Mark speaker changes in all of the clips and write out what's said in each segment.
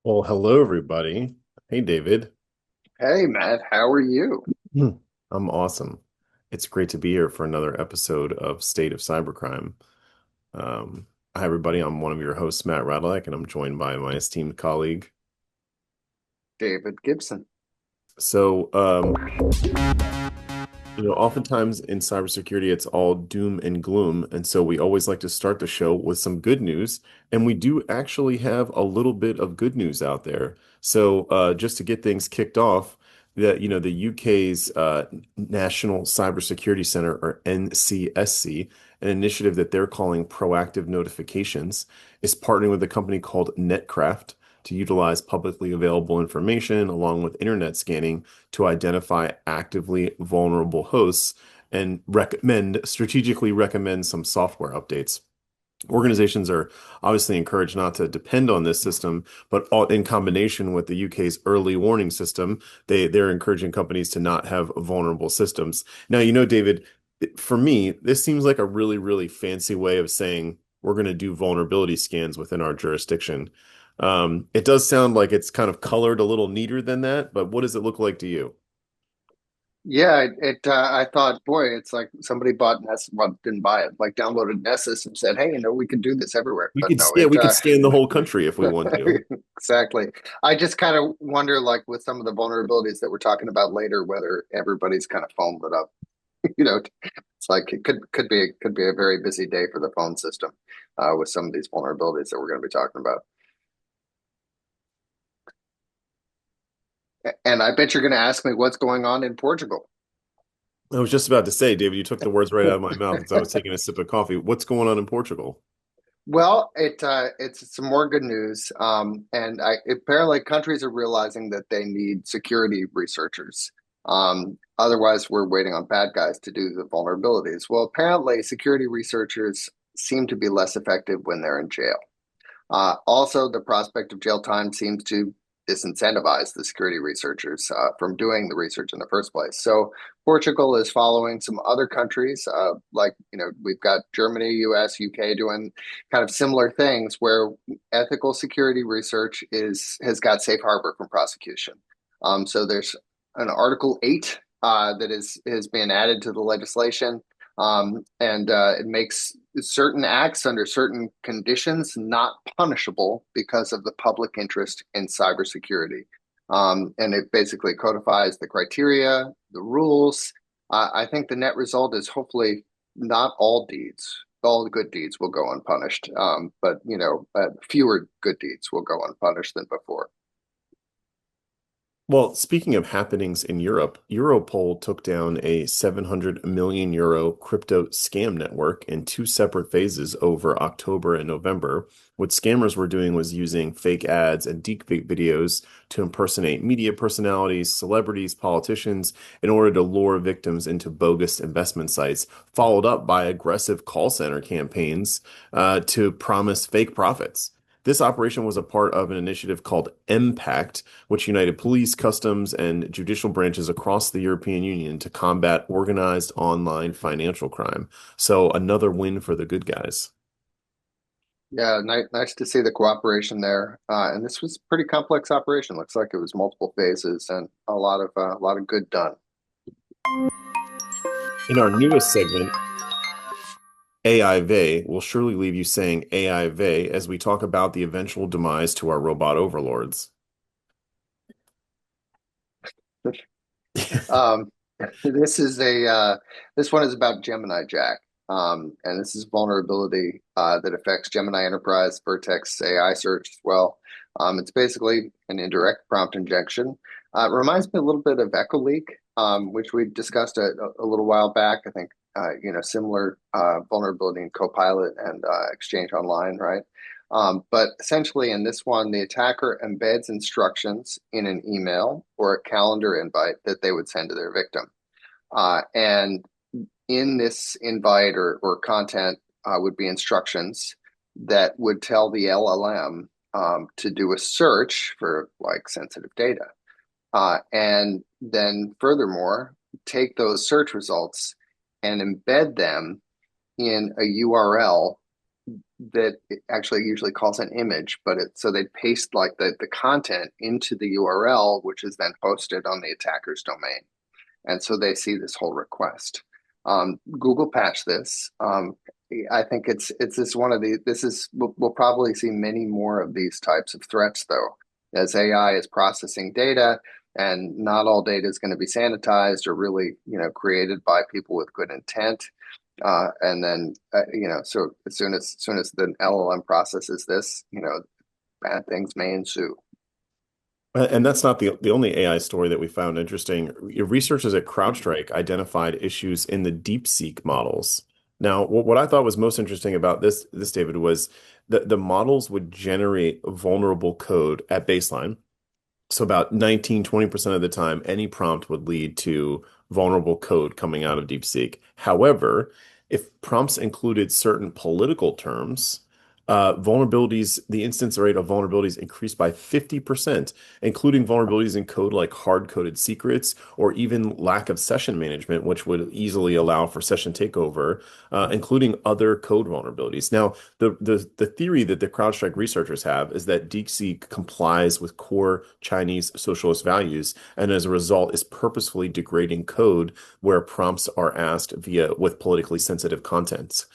Speaker 1: Well, hello, everybody. Hey, David.
Speaker 2: Hey Matt, how are you?
Speaker 1: Hmm. I'm awesome. It's great to be here for another episode of State of Cybercrime. Hi, everybody. I'm one of your hosts, Matt Radalek, and I'm joined by my esteemed colleague.
Speaker 2: David Gibson.
Speaker 1: So, oftentimes in cybersecurity, it's all doom and gloom. And so we always like to start the show with some good news. And we do actually have a little bit of good news out there. So just to get things kicked off, the UK's National Cybersecurity Center, or NCSC, an initiative that they're calling Proactive Notifications, is partnering with a company called Netcraft to utilize publicly available information along with internet scanning to identify actively vulnerable hosts and strategically recommend some software updates. Organizations are obviously encouraged not to depend on this system, but in combination with the UK's early warning system, they're encouraging companies to not have vulnerable systems. Now, David, for me, this seems like a really, really fancy way of saying we're going to do vulnerability scans within our jurisdiction. It does sound like it's kind of colored a little neater than that, but what does it look like to you?
Speaker 2: I thought, boy, it's like somebody bought Nessus, well, didn't buy it, like downloaded Nessus and said, hey, we can do this everywhere.
Speaker 1: We
Speaker 2: But
Speaker 1: could,
Speaker 2: no,
Speaker 1: yeah, we could scan the whole country if we want to.
Speaker 2: exactly. I just kind of wonder, like with some of the vulnerabilities that we're talking about later, whether everybody's kind of phoned it up. You know, it's like it could be a very busy day for the phone system with some of these vulnerabilities that we're going to be talking about. And I bet you're going to ask me what's going on in Portugal.
Speaker 1: I was just about to say, David, you took the words right out of my mouth as I was taking a sip of coffee. What's going on in Portugal?
Speaker 2: Well, it's some more good news, and apparently countries are realizing that they need security researchers. Otherwise, we're waiting on bad guys to do the vulnerabilities. Well, apparently, security researchers seem to be less effective when they're in jail. Also, the prospect of jail time seems to disincentivize the security researchers from doing the research in the first place. So, Portugal is following some other countries, we've got Germany, US, UK doing kind of similar things where ethical security research has got safe harbor from prosecution. So, there's an Article 8 that has been added to the legislation, and it makes certain acts under certain conditions not punishable because of the public interest in cybersecurity. And it basically codifies the criteria, the rules. I think the net result is hopefully not all the good deeds will go unpunished, but fewer good deeds will go unpunished than before.
Speaker 1: Well, speaking of happenings in Europe, Europol took down a 700 million euro crypto scam network in two separate phases over October and November. What scammers were doing was using fake ads and deepfake videos to impersonate media personalities, celebrities, politicians in order to lure victims into bogus investment sites, followed up by aggressive call center campaigns to promise fake profits. This operation was a part of an initiative called MPACT, which united police, customs, and judicial branches across the European Union to combat organized online financial crime. So another win for the good guys.
Speaker 2: Yeah, nice to see the cooperation there. And this was a pretty complex operation. Looks like it was multiple phases and a lot of good done.
Speaker 1: In our newest segment, AI Vey will surely leave you saying AI Vey as we talk about the eventual demise to our robot overlords.
Speaker 2: Um, this one is about Gemini Jack, and this is vulnerability that affects Gemini Enterprise, Vertex AI search as well. It's basically an indirect prompt injection. It reminds me a little bit of Echo Leak, which we discussed a little while back. I think similar vulnerability in Copilot and Exchange Online, right? But essentially, in this one, the attacker embeds instructions in an email or a calendar invite that they would send to their victim. And in this invite or content would be instructions that would tell the LLM to do a search for like sensitive data. And then, furthermore, take those search results and embed them in a URL that it actually usually calls an image, but so they paste like the content into the URL, which is then posted on the attacker's domain. And so they see this whole request. Google patched this. I think it's this one of the this is we'll probably see many more of these types of threats though, as AI is processing data, and not all data is going to be sanitized or really created by people with good intent. And then so as soon as the LLM processes this, bad things may ensue.
Speaker 1: And that's not the only AI story that we found interesting. Researchers at CrowdStrike identified issues in the DeepSeek models. Now, what I thought was most interesting about this, David, was that the models would generate vulnerable code at baseline. So about 19-20% of the time, any prompt would lead to vulnerable code coming out of DeepSeek. However, if prompts included certain political terms, the instance rate of vulnerabilities increased by 50%, including vulnerabilities in code like hard-coded secrets or even lack of session management, which would easily allow for session takeover, including other code vulnerabilities. Now, the theory that the CrowdStrike researchers have is that DeepSeek complies with core Chinese socialist values, and as a result is purposefully degrading code where prompts are asked via with politically sensitive contents.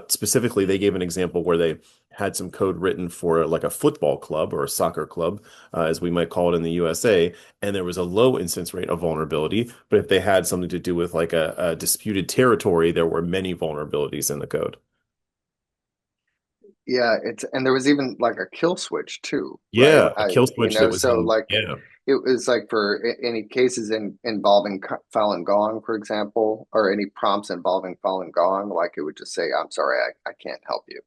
Speaker 1: Specifically, they gave an example where they had some code written for like a football club or a soccer club, as we might call it in the USA, and there was a low instance rate of vulnerability. But if they had something to do with like a disputed territory, there were many vulnerabilities in the code.
Speaker 2: Yeah, and there was even like a kill switch too, right?
Speaker 1: Yeah, a kill switch that was
Speaker 2: So
Speaker 1: in,
Speaker 2: like
Speaker 1: yeah.
Speaker 2: it was like for any cases involving Falun Gong, for example, or any prompts involving Falun Gong, like it would just say, "I'm sorry, I can't help you."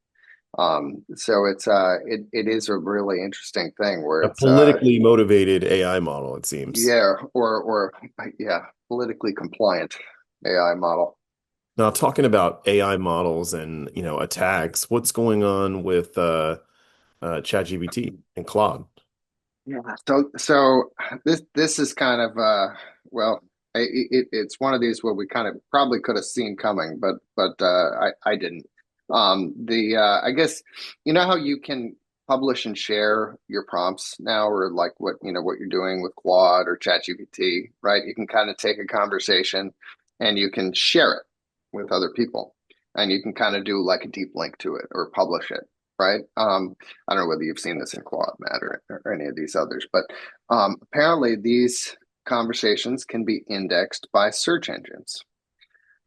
Speaker 2: So it is a really interesting thing where
Speaker 1: A
Speaker 2: it's
Speaker 1: politically motivated AI model, it seems.
Speaker 2: yeah, or yeah, politically compliant AI model.
Speaker 1: Now, talking about AI models and, attacks, what's going on with ChatGPT and Claude?
Speaker 2: Yeah. So this is kind of well, it's one of these where we kind of probably could have seen coming, but I didn't. The I guess how you can publish and share your prompts now, or like what you're doing with Claude or ChatGPT, right? You can kind of take a conversation and you can share it with other people, and you can kind of do like a deep link to it or publish it, right? I don't know whether you've seen this in Claude, Matt, or any of these others, but apparently these conversations can be indexed by search engines.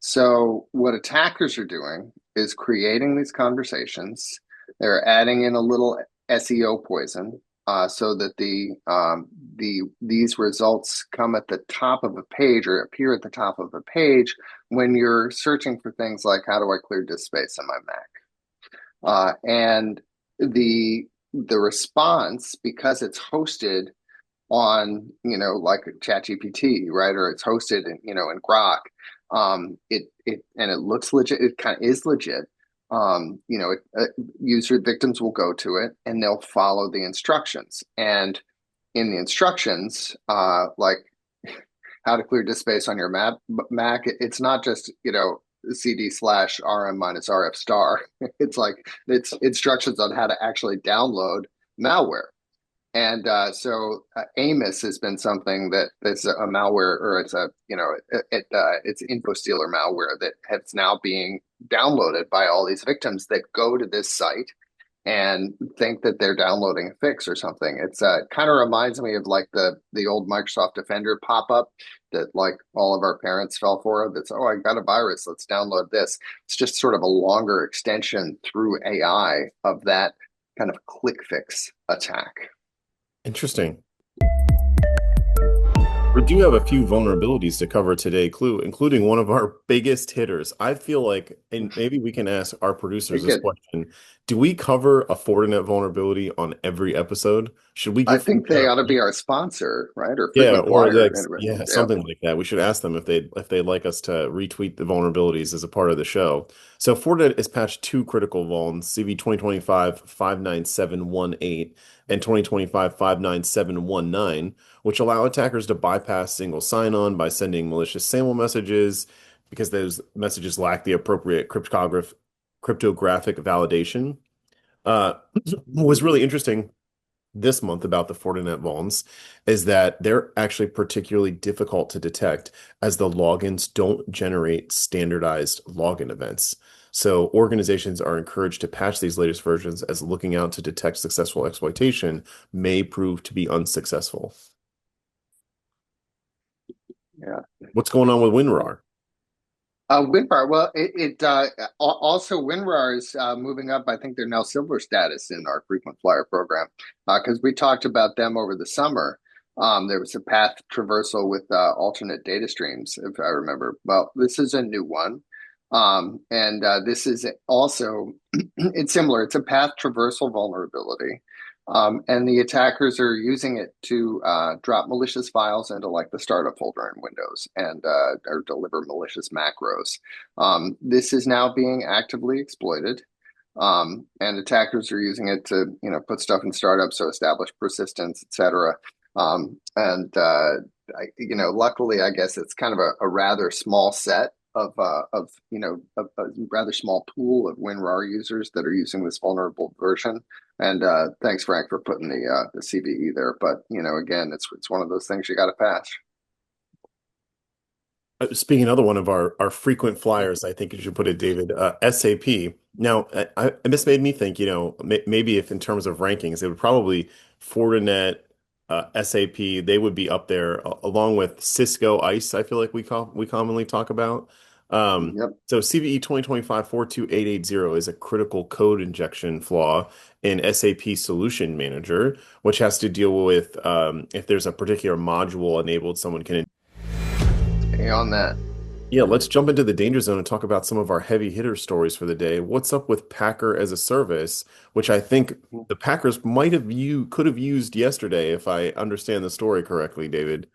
Speaker 2: So what attackers are doing is creating these conversations. They're adding in a little SEO poison so that these results come at the top of a page or appear at the top of a page when you're searching for things like how do I clear disk space on my Mac. And the response, because it's hosted on, like ChatGPT, right? Or it's hosted in Grok. It looks legit. It kind of is legit. User victims will go to it and they'll follow the instructions. And in the instructions, like how to clear disk space on your Mac, it's not just CD/RM minus RF star. It's instructions on how to actually download malware. And Amos has been something that's a malware, or it's info stealer malware that has now being downloaded by all these victims that go to this site and think that they're downloading a fix or something. It's kind of reminds me of like the old Microsoft Defender pop-up that like all of our parents fell for. That's, oh, I got a virus, let's download this. It's just sort of a longer extension through AI of that kind of click fix attack.
Speaker 1: Interesting. We do have a few vulnerabilities to cover today, Clue, including one of our biggest hitters. I feel like, and maybe we can ask our
Speaker 2: Very
Speaker 1: producers this
Speaker 2: good.
Speaker 1: question. Do we cover a Fortinet vulnerability on every episode? Should we
Speaker 2: I
Speaker 1: give
Speaker 2: think
Speaker 1: Fortinet
Speaker 2: they
Speaker 1: a
Speaker 2: ought to be our sponsor, right? Or
Speaker 1: yeah,
Speaker 2: frequent
Speaker 1: or
Speaker 2: flyer.
Speaker 1: like
Speaker 2: Anyway,
Speaker 1: yeah,
Speaker 2: yeah.
Speaker 1: something like that. We should ask them if they'd like us to retweet the vulnerabilities as a part of the show. So Fortinet has patched two critical vulns, CV 2025-59718 and 2025-59719, which allow attackers to bypass single sign-on by sending malicious SAML messages because those messages lack the appropriate cryptographic validation. What was really interesting this month about the Fortinet vulns is that they're actually particularly difficult to detect as the logins don't generate standardized login events. So organizations are encouraged to patch these latest versions as looking out to detect successful exploitation may prove to be unsuccessful.
Speaker 2: Yeah.
Speaker 1: What's going on with WinRAR?
Speaker 2: WinRAR, well, also WinRAR is moving up. I think they're now silver status in our frequent flyer program because we talked about them over the summer. There was a path traversal with alternate data streams, if I remember. Well, this is a new one. And this is also, it's similar. It's a path traversal vulnerability. And the attackers are using it to drop malicious files into like the startup folder in Windows and or deliver malicious macros. This is now being actively exploited. And attackers are using it to, put stuff in startups, so establish persistence, etc. Luckily, I guess it's kind of a rather small set of a rather small pool of WinRAR users that are using this vulnerable version. And thanks, Frank, for putting the CVE there. But again, it's one of those things you got to patch.
Speaker 1: Speaking another one of our frequent flyers, I think you should put it, David, SAP. Now, this made me think, maybe if in terms of rankings, it would probably Fortinet, SAP, they would be up there along with Cisco ICE, I feel like we commonly talk about.
Speaker 2: Yep.
Speaker 1: So CVE 2025-42880 is a critical code injection flaw in SAP Solution Manager, which has to deal with if there's a particular module enabled, someone can.
Speaker 2: Stay on that.
Speaker 1: Yeah, let's jump into the danger zone and talk about some of our heavy hitter stories for the day. What's up with Packer as a service, which I think the Packers could have used yesterday, if I understand the story correctly, David.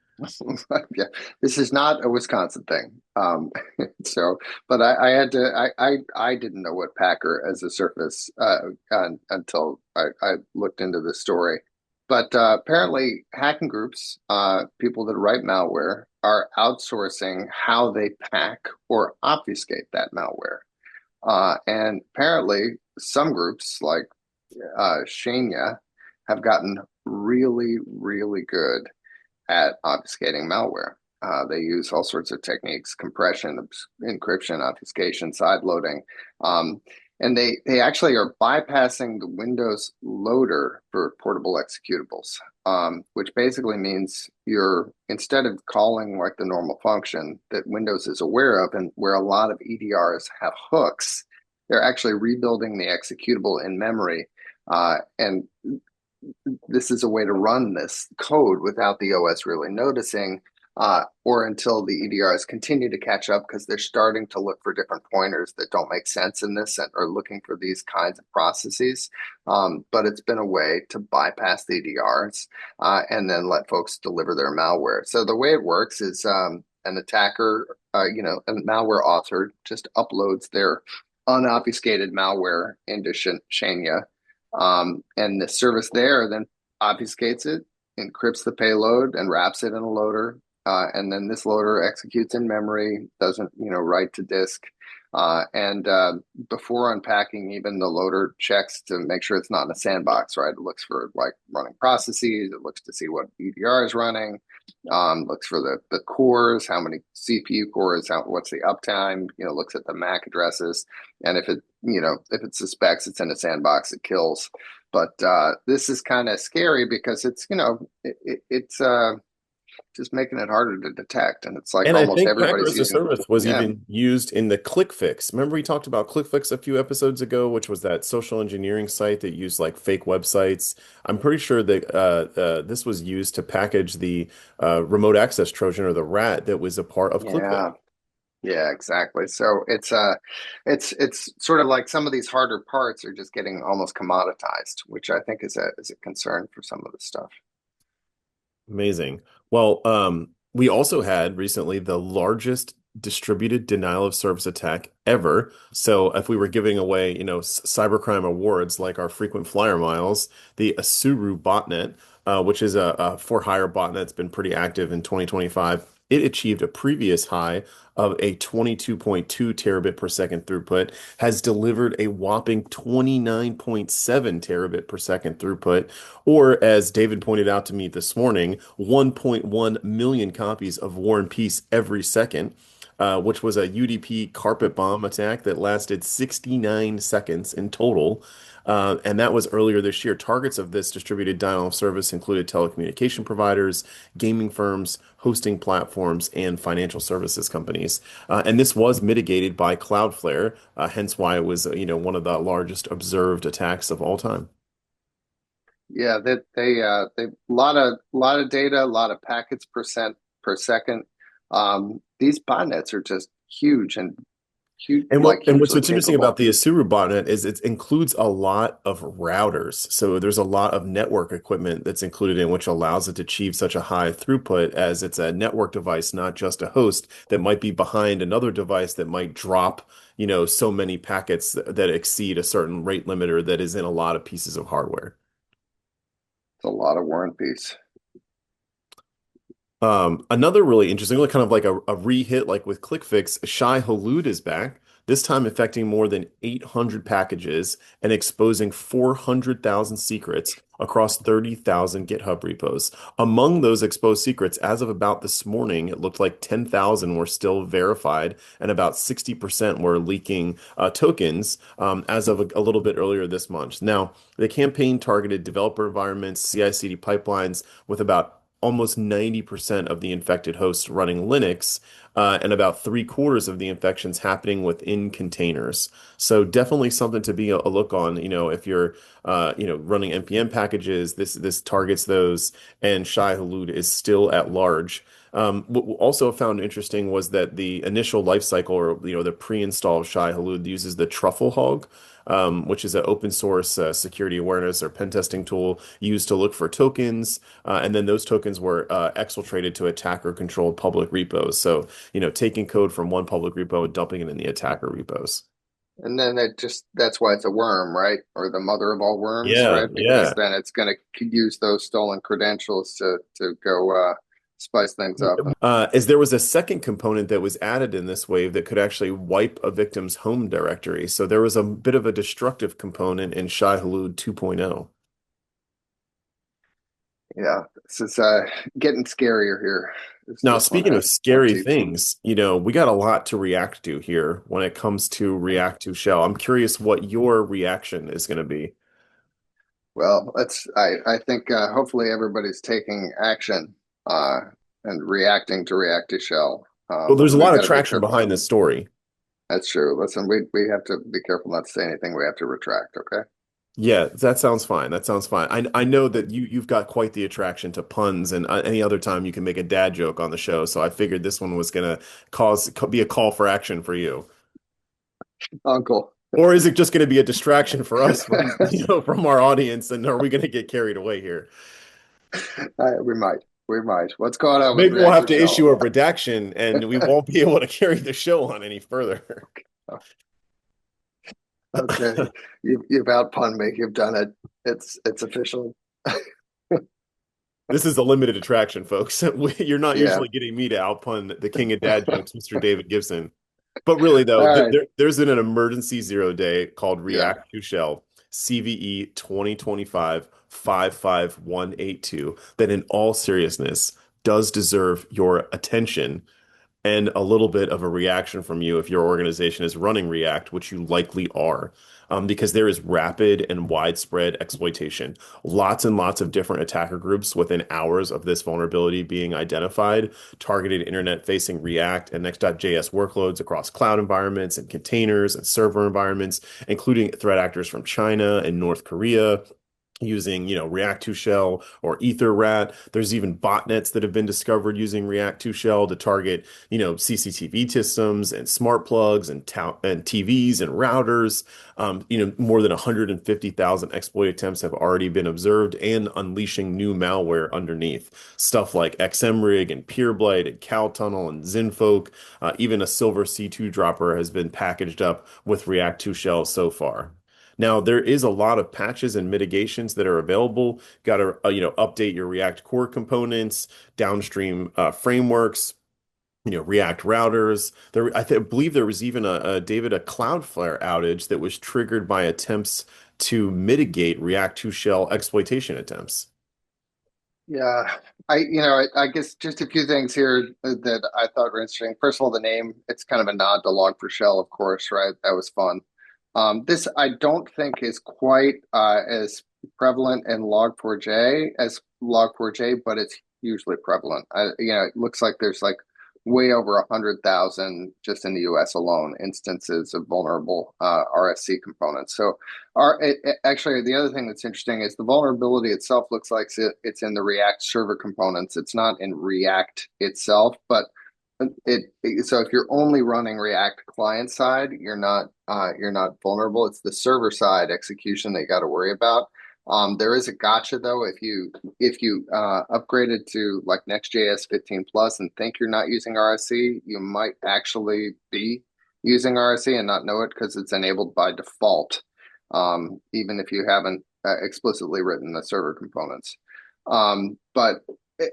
Speaker 2: Yeah, this is not a Wisconsin thing. So, but I had to. I didn't know what Packer as a service until I looked into the story. But apparently, hacking groups, people that write malware, are outsourcing how they pack or obfuscate that malware. And apparently, some groups like Shania have gotten really, really good at obfuscating malware. They use all sorts of techniques: compression, encryption, obfuscation, side loading. And they actually are bypassing the Windows loader for portable executables, which basically means you're, instead of calling like the normal function that Windows is aware of and where a lot of EDRs have hooks, they're actually rebuilding the executable in memory. And this is a way to run this code without the OS really noticing, or until the EDRs continue to catch up because they're starting to look for different pointers that don't make sense in this and are looking for these kinds of processes. But it's been a way to bypass the EDRs and then let folks deliver their malware. So the way it works is an attacker, a malware author just uploads their unobfuscated malware into Shania. And the service there then obfuscates it, encrypts the payload, and wraps it in a loader. And then this loader executes in memory, doesn't, write to disk. And before unpacking, even the loader checks to make sure it's not in a sandbox, right? It looks for like running processes. It looks to see what EDR is running. Looks for the cores, how many CPU cores, what's the uptime. Looks at the MAC addresses, and if it suspects it's in a sandbox, it kills. But this is kind of scary because it's just making it harder to detect. And it's like
Speaker 1: And I
Speaker 2: almost
Speaker 1: think Packer
Speaker 2: everybody's
Speaker 1: as a
Speaker 2: using,
Speaker 1: service was
Speaker 2: yeah,
Speaker 1: even used in the ClickFix. Remember we talked about ClickFix a few episodes ago, which was that social engineering site that used like fake websites. I'm pretty sure that this was used to package the remote access Trojan or the rat that was a part of ClickFix.
Speaker 2: yeah, yeah, exactly. So it's sort of like some of these harder parts are just getting almost commoditized, which I think is a concern for some of the stuff.
Speaker 1: Amazing. Well, we also had recently the largest distributed denial of service attack ever. So if we were giving away, cybercrime awards like our frequent flyer miles, the Asuru botnet, which is a for hire botnet that's been pretty active in 2025. it achieved a previous high of a 22.2 terabit per second throughput, has delivered a whopping 29.7 terabit per second throughput, or as David pointed out to me this morning, 1.1 million copies of War and Peace every second. Which was a UDP carpet bomb attack that lasted 69 seconds in total. And that was earlier this year. Targets of this distributed denial of service included telecommunication providers, gaming firms, hosting platforms, and financial services companies. And this was mitigated by Cloudflare, hence why it was, one of the largest observed attacks of all time.
Speaker 2: Yeah, that they lot of data, a lot of packets per second. These botnets are just huge and huge,
Speaker 1: And
Speaker 2: like
Speaker 1: what's
Speaker 2: hugely
Speaker 1: interesting about
Speaker 2: capable.
Speaker 1: the Asuru botnet is it includes a lot of routers. So there's a lot of network equipment that's included in which allows it to achieve such a high throughput as it's a network device, not just a host that might be behind another device that might drop, so many packets that exceed a certain rate limiter that is in a lot of pieces of hardware.
Speaker 2: It's a lot of War and Peace.
Speaker 1: Another really interesting, like kind of like a re-hit, like with ClickFix, Shai-hulud is back, this time affecting more than 800 packages and exposing 400,000 secrets across 30,000 GitHub repos. Among those exposed secrets, as of about this morning, it looked like 10,000 were still verified and about 60% were leaking tokens as of a little bit earlier this month. Now, the campaign targeted developer environments, CI/CD pipelines with about almost 90% of the infected hosts running Linux, and about three-quarters of the infections happening within containers. So definitely something to be a look on. If you're running npm packages, this targets those, and Shai-hulud is still at large. What we also found interesting was that the initial life cycle, or the pre-install of Shai-hulud, uses the truffle hog, which is an open source security awareness or pen testing tool used to look for tokens, and then those tokens were exfiltrated to attacker-controlled public repos. So, taking code from one public repo and dumping it in the attacker repos.
Speaker 2: And then that's why it's a worm, right? Or the mother of all worms,
Speaker 1: Yeah,
Speaker 2: right? Because
Speaker 1: yeah.
Speaker 2: then it's going to use those stolen credentials to go spice things up. And
Speaker 1: As there was a second component that was added in this wave that could actually wipe a victim's home directory. So there was a bit of a destructive component in Shai-hulud 2.0.
Speaker 2: yeah, this is getting scarier here.
Speaker 1: Now,
Speaker 2: This one
Speaker 1: speaking of
Speaker 2: has no
Speaker 1: scary
Speaker 2: teeth.
Speaker 1: things, we got a lot to react to here when it comes to React2Shell. I'm curious what your reaction is going to be.
Speaker 2: Well, I think hopefully everybody's taking action uh, and reacting to React2Shell.
Speaker 1: Well, there's a
Speaker 2: We've
Speaker 1: lot of
Speaker 2: got to be
Speaker 1: traction
Speaker 2: careful.
Speaker 1: behind this story.
Speaker 2: That's true. Listen, we have to be careful not to say anything we have to retract. Okay.
Speaker 1: Yeah, that sounds fine. That sounds fine. I know that you've got quite the attraction to puns, and any other time you can make a dad joke on the show. So I figured this one was gonna be a call for action for you.
Speaker 2: Uncle.
Speaker 1: Or is it just going to be a distraction for us from from our audience? And are we going to get carried away here?
Speaker 2: We might. We might. What's going on with
Speaker 1: Maybe we'll have to
Speaker 2: React2Shell?
Speaker 1: issue a redaction, and we won't be able to carry the show on any further.
Speaker 2: Okay, you've outpunned me. You've done it. It's official.
Speaker 1: This is a limited attraction, folks. You're not
Speaker 2: Yeah.
Speaker 1: usually getting me to outpun the king of dad jokes, Mr. David Gibson. But really, though,
Speaker 2: All right.
Speaker 1: there's an emergency zero day called
Speaker 2: Yeah.
Speaker 1: React2Shell CVE 2025 55182 that, in all seriousness, does deserve your attention and a little bit of a reaction from you if your organization is running React, which you likely are, because there is rapid and widespread exploitation. Lots and lots of different attacker groups within hours of this vulnerability being identified, targeted internet-facing React and Next.js workloads across cloud environments and containers and server environments, including threat actors from China and North Korea, using, React2Shell or EtherRat. There's even botnets that have been discovered using React2Shell to target, CCTV systems and smart plugs and TVs and routers. More than 150,000 exploit attempts have already been observed and unleashing new malware underneath. Stuff like XMRig and PeerBlade and CalTunnel and Zinfolk. Even a Silver C2 dropper has been packaged up with React2Shell so far. Now, there is a lot of patches and mitigations that are available. Got to, update your React core components, downstream frameworks. React routers. Believe there was even David, a Cloudflare outage that was triggered by attempts to mitigate React2Shell exploitation attempts.
Speaker 2: Yeah, I guess just a few things here that I thought were interesting. First of all, the name, it's kind of a nod to Log4Shell, of course, right? That was fun. This I don't think is quite as prevalent in Log4j as Log4j, but it's hugely prevalent. It looks like there's like way over 100,000 just in the US alone instances of vulnerable RSC components. So actually, the other thing that's interesting is the vulnerability itself looks like it's in the React server components. It's not in React itself, but so if you're only running React client side, you're not vulnerable. It's the server side execution that you got to worry about. There is a gotcha though. If you upgraded to like Next.js 15 plus and think you're not using RSC, you might actually be using RSC and not know it because it's enabled by default, even if you haven't explicitly written the server components. But it,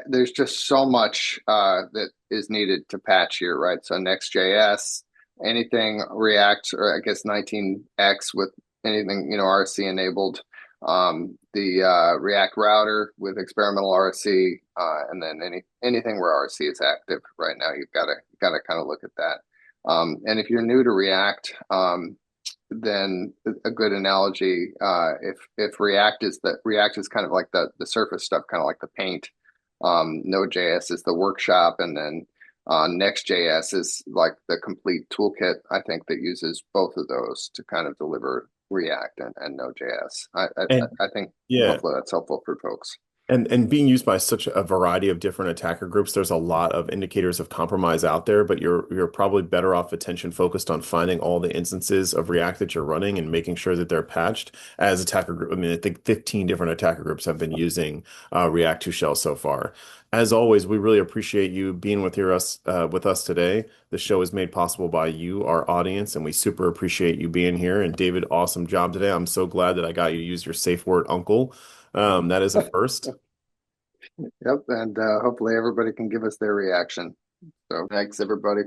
Speaker 2: there's just so much that is needed to patch here, right? So Next.js, anything React, or I guess 19x with anything, RSC enabled, the React router with experimental RSC, and then anything where RSC is active right now, you've got to kind of look at that. And if you're new to React, then a good analogy, if React is kind of like the surface stuff, kind of like the paint. Node.js is the workshop, and then Next.js is like the complete toolkit. I think that uses both of those to kind of deliver React and Node.js.
Speaker 1: And
Speaker 2: I think
Speaker 1: yeah,
Speaker 2: hopefully that's helpful for folks.
Speaker 1: and being used by such a variety of different attacker groups, there's a lot of indicators of compromise out there, but you're probably better off attention focused on finding all the instances of React that you're running and making sure that they're patched as attacker group. I mean, I think 15 different attacker groups have been using React2Shell so far. As always, we really appreciate you being with us today. The show is made possible by you, our audience, and we super appreciate you being here. And David, awesome job today. I'm so glad that I got you to use your safe word, uncle. That is a first.
Speaker 2: Yep, and hopefully everybody can give us their reaction. So thanks, everybody.